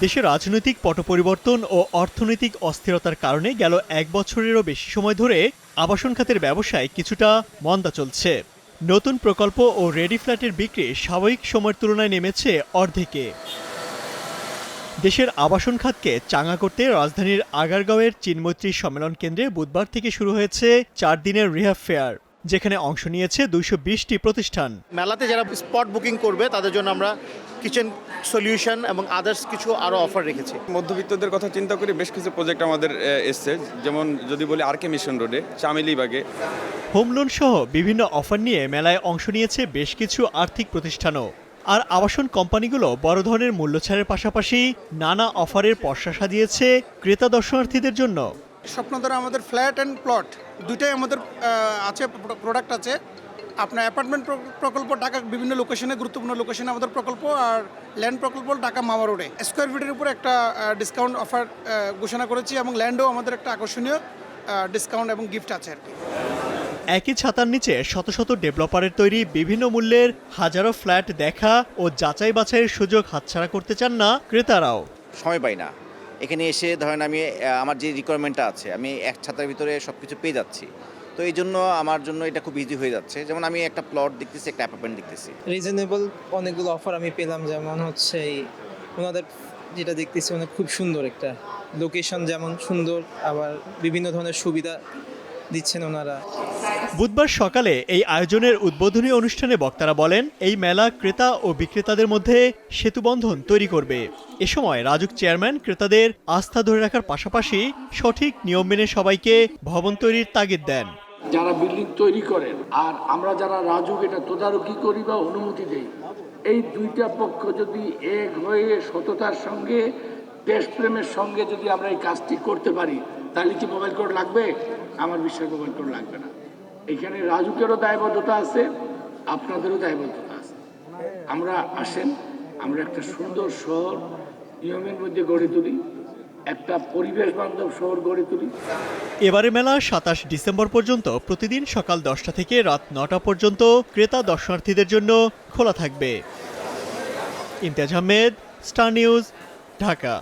দেশের রাজনৈতিক পট পরিবর্তন ও অর্থনৈতিক অস্থিরতার কারণে গেল এক বছরেরও বেশি সময় ধরে আবাসন খাতের ব্যবসায় কিছুটা মন্দা চলছে। নতুন প্রকল্প ও রেডি ফ্ল্যাটের বিক্রি স্বাভাবিক সময়ের তুলনায় নেমেছে অর্ধেকে। দেশের আবাসন খাতকে চাঙা করতে রাজধানীর আগারগাঁওয়ের চীনমৈত্রী সম্মেলন কেন্দ্রে বুধবার থেকে শুরু হয়েছে 4 দিনের রিহাব ফেয়ার, যেখানে অংশ নিয়েছে 220টি প্রতিষ্ঠান। মেলাতে যারা স্পট বুকিং করবে তাদের জন্য আমরা কিচেন সলিউশন এবং আদার্স কিছু আরও অফার রেখেছি। মধ্যবিত্তদের কথা চিন্তা করে বেশ কিছু প্রজেক্ট আমাদের এসছে, যেমন যদি বলি আরকে মিশন রোডে, চামেলিবাগে। হোম লোন সহ বিভিন্ন অফার নিয়ে মেলায় অংশ নিয়েছে বেশ কিছু আর্থিক প্রতিষ্ঠানও। আর আবাসন কোম্পানিগুলো বড় ধরনের মূল্যছাড়ের পাশাপাশি নানা অফারের পসরা সাজিয়েছে ক্রেতা দর্শনার্থীদের জন্য। স্বপ্নদ্বার আমাদের ফ্ল্যাট অ্যান্ড প্লট দুইটাই আমাদের আছে, প্রোডাক্ট আছে। আপনার অ্যাপার্টমেন্ট প্রকল্প ঢাকা বিভিন্ন লোকেশনে, গুরুত্বপূর্ণ লোকেশনে আমাদের প্রকল্প, আর ল্যান্ড প্রকল্প ঢাকা মাওয়া রোডে। স্কোয়ার ফিটের উপরে একটা ডিসকাউন্ট অফার ঘোষণা করেছি এবং ল্যান্ডও আমাদের একটা আকর্ষণীয় ডিসকাউন্ট এবং গিফট আছে আর কি। একই ছাতার নিচে শত শত ডেভেলপারের তৈরি বিভিন্ন মূল্যের হাজারো ফ্ল্যাট দেখা ও যাচাই বাছাইয়ের সুযোগ হাতছাড়া করতে চান না ক্রেতারাও। সময় পাই না, এখানে এসে ধরেন আমি আমার যে রিকোয়ারমেন্টটা আছে আমি এক ছাতার ভিতরে সব কিছু পেয়ে যাচ্ছি, তো এই জন্য আমার জন্য এটা খুব ইজি হয়ে যাচ্ছে। যেমন আমি একটা প্লট দেখতেছি, একটা অ্যাপার্টমেন্ট দেখতেছি। রিজনেবল অনেকগুলো অফার আমি পেলাম, যেমন হচ্ছে ওনাদের যেটা দেখতেছি অনেক খুব সুন্দর একটা লোকেশন, যেমন সুন্দর, আবার বিভিন্ন ধরনের সুবিধা দিচ্ছেন ওনারা। বুধবার সকালে এই আয়োজনের উদ্বোধনী অনুষ্ঠানে বক্তারা বলেন, এই মেলা ক্রেতা ও বিক্রেতাদের মধ্যে সেতুবন্ধন তৈরি করবে। এ সময় রাজুক চেয়ারম্যান ক্রেতাদের আস্থা ধরে রাখার পাশাপাশি সঠিক নিয়ম মেনে সবাইকে ভবন তৈরির তাগিদ দেন। যারা বিল্ডিং তৈরি করেন আর আমরা যারা রাজুক এটা তদারকি করি বা অনুমতি দেই, এই দুইটা পক্ষ যদি এক হয়ে সততার সঙ্গে, দেশপ্রেমের সঙ্গে যদি আমরা এই কাজটি করতে পারি, তাহলে কি মোবাইল কোড লাগবে? আমার বিশ্বাস মোবাইল কোড লাগবে না। এখানে রাজুকেরও দায়বদ্ধতা আছে, আপনাদেরও দায়বদ্ধতা আছে। আমরা আসেন, আমরা একটা সুন্দর শহর নিয়মের মধ্যে গড়ে তুলি, একটা পরিবেশ বান্ধব শহর গড়ে তুলি। এবারে মেলা 27 ডিসেম্বর পর্যন্ত প্রতিদিন সকাল 10টা থেকে রাত 9টা পর্যন্ত ক্রেতা দর্শনার্থীদের জন্য খোলা থাকবে। Imtiaz Ahmed, star news, Dhaka.